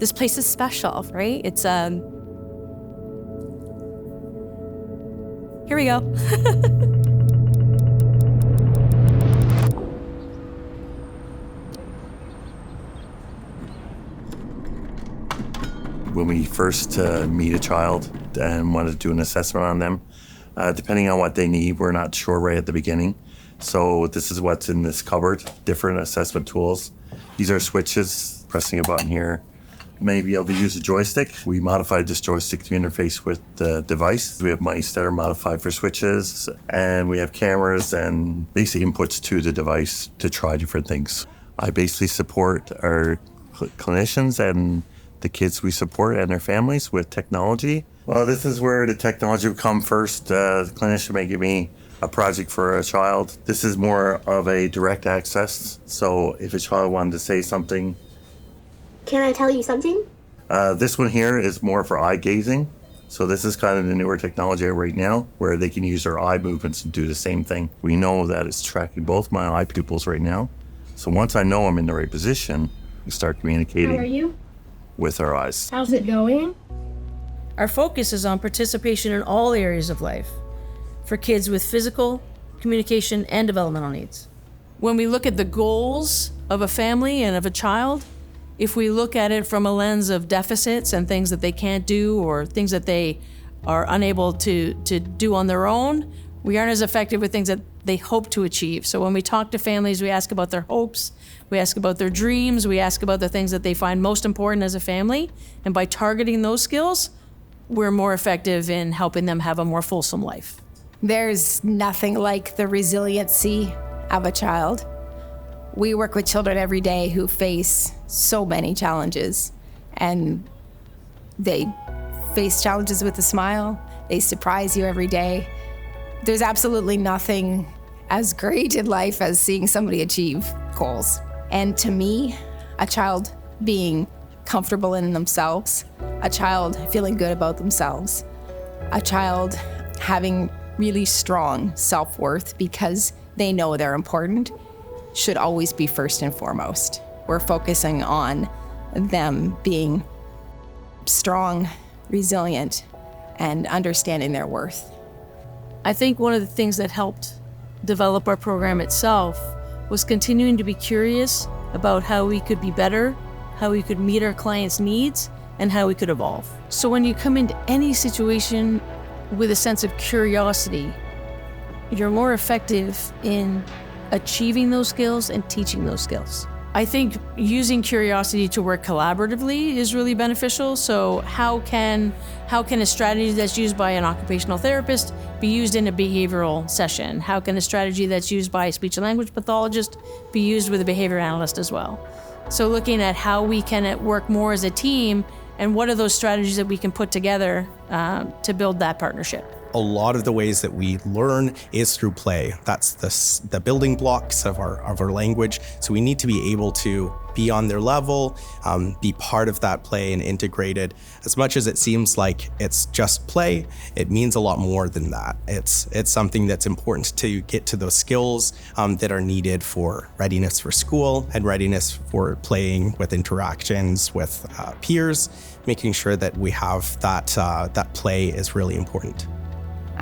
this place is special, right? It's, here we go. When we first meet a child and want to do an assessment on them, depending on what they need, we're not sure right at the beginning. So this is what's in this cupboard, different assessment tools. These are switches, pressing a button here. May be able to use a joystick. We modified this joystick to interface with the device. We have mice that are modified for switches, and we have cameras and basic inputs to the device to try different things. I basically support our clinicians and the kids we support and their families with technology. Well, this is where the technology would come first. The clinician may give me a project for a child. This is more of a direct access. So if a child wanted to say something. Can I tell you something? This one here is more for eye gazing. So this is kind of the newer technology right now where they can use their eye movements to do the same thing. We know that it's tracking both my eye pupils right now. So once I know I'm in the right position, we start communicating. How are you? With our eyes. How's it going? Our focus is on participation in all areas of life for kids with physical, communication, and developmental needs. When we look at the goals of a family and of a child, if we look at it from a lens of deficits and things that they can't do or things that they are unable to do on their own, we aren't as effective with things that they hope to achieve. So when we talk to families, we ask about their hopes, we ask about their dreams, we ask about the things that they find most important as a family. And by targeting those skills, we're more effective in helping them have a more fulsome life. There's nothing like the resiliency of a child. We work with children every day who face so many challenges, and they face challenges with a smile. They surprise you every day. There's absolutely nothing as great in life as seeing somebody achieve goals. And to me, a child being comfortable in themselves, a child feeling good about themselves, a child having really strong self-worth because they know they're important, should always be first and foremost. We're focusing on them being strong, resilient, and understanding their worth. I think one of the things that helped develop our program itself was continuing to be curious about how we could be better, how we could meet our clients' needs, and how we could evolve. So when you come into any situation with a sense of curiosity, you're more effective in achieving those skills and teaching those skills. I think using curiosity to work collaboratively is really beneficial. So how can a strategy that's used by an occupational therapist be used in a behavioral session? How can a strategy that's used by a speech and language pathologist be used with a behavior analyst as well? So looking at how we can work more as a team and what are those strategies that we can put together to build that partnership. A lot of the ways that we learn is through play. That's the building blocks of our language. So we need to be able to be on their level, be part of that play and integrated. As much as it seems like it's just play, it means a lot more than that. It's something that's important to get to those skills that are needed for readiness for school and readiness for playing with interactions with peers. Making sure that we have that play is really important.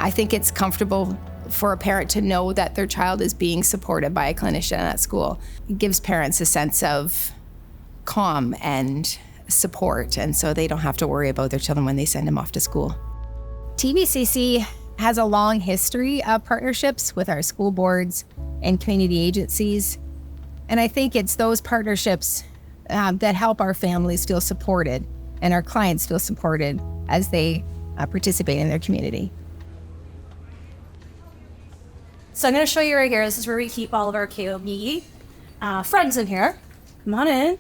I think it's comfortable for a parent to know that their child is being supported by a clinician at school. It gives parents a sense of calm and support, and so they don't have to worry about their children when they send them off to school. TVCC has a long history of partnerships with our school boards and community agencies, and I think it's those partnerships that help our families feel supported and our clients feel supported as they participate in their community. So I'm going to show you right here. This is where we keep all of our KOB friends in here. Come on in.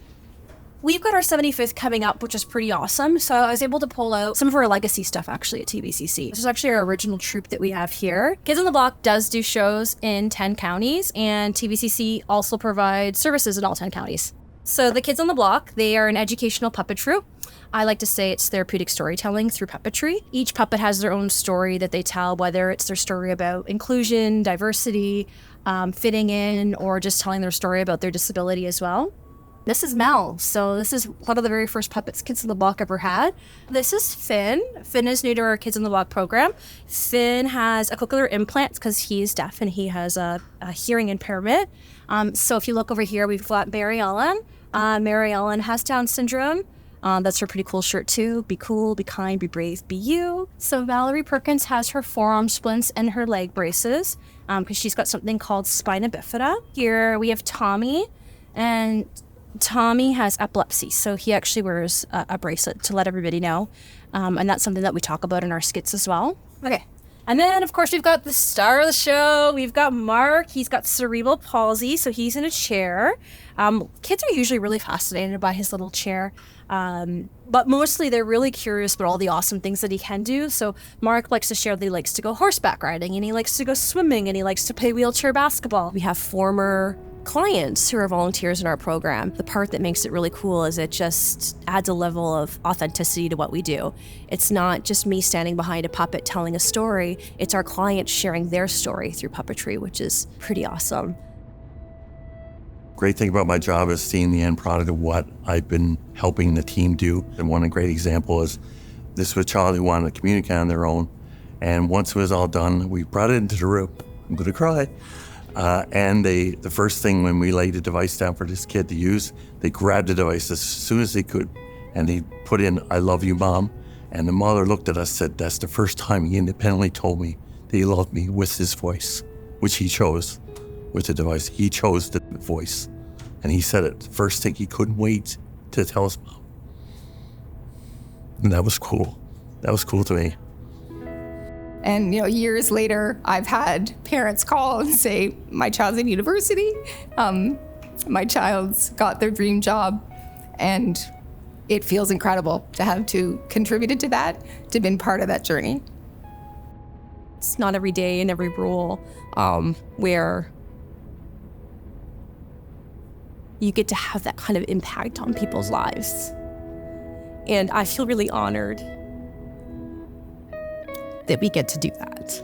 We've got our 75th coming up, which is pretty awesome. So I was able to pull out some of our legacy stuff actually at TVCC. This is actually our original troupe that we have here. Kids on the Block does do shows in 10 counties, and TVCC also provides services in all 10 counties. So the Kids on the Block, they are an educational puppet troupe. I like to say it's therapeutic storytelling through puppetry. Each puppet has their own story that they tell, whether it's their story about inclusion, diversity, fitting in, or just telling their story about their disability as well. This is Mel. So this is one of the very first puppets Kids in the Block ever had. This is Finn. Finn is new to our Kids in the Block program. Finn has a cochlear implant because he's deaf and he has a hearing impairment. So if you look over here, we've got Mary Ellen. Mary Ellen has Down syndrome. That's her pretty cool shirt too. Be cool, be kind, be brave, be you. So Valerie Perkins has her forearm splints and her leg braces because she's got something called spina bifida. Here we have Tommy, and Tommy has epilepsy, so he actually wears a bracelet to let everybody know. And that's something that we talk about in our skits as well. Okay. And then, of course, we've got the star of the show. We've got Mark. He's got cerebral palsy, so he's in a chair. Kids are usually really fascinated by his little chair. But mostly they're really curious about all the awesome things that he can do. So Mark likes to share that he likes to go horseback riding, and he likes to go swimming, and he likes to play wheelchair basketball. We have former clients who are volunteers in our program. The part that makes it really cool is it just adds a level of authenticity to what we do. It's not just me standing behind a puppet telling a story, it's our clients sharing their story through puppetry, which is pretty awesome. Great thing about my job is seeing the end product of what I've been helping the team do. And one great example is this was a child who wanted to communicate on their own. And once it was all done, we brought it into the room. I'm gonna cry. And the first thing when we laid a device down for this kid to use, they grabbed the device as soon as they could, and they put in, "I love you, Mom." And the mother looked at us and said, "That's the first time he independently told me that he loved me with his voice," which he chose with the device. He chose the voice. And he said it, first thing, he couldn't wait to tell his mom. And that was cool. That was cool to me. And, years later, I've had parents call and say, my child's in university, my child's got their dream job, and it feels incredible to have contributed to that, to been part of that journey. It's not every day and every role where you get to have that kind of impact on people's lives. And I feel really honored that we get to do that.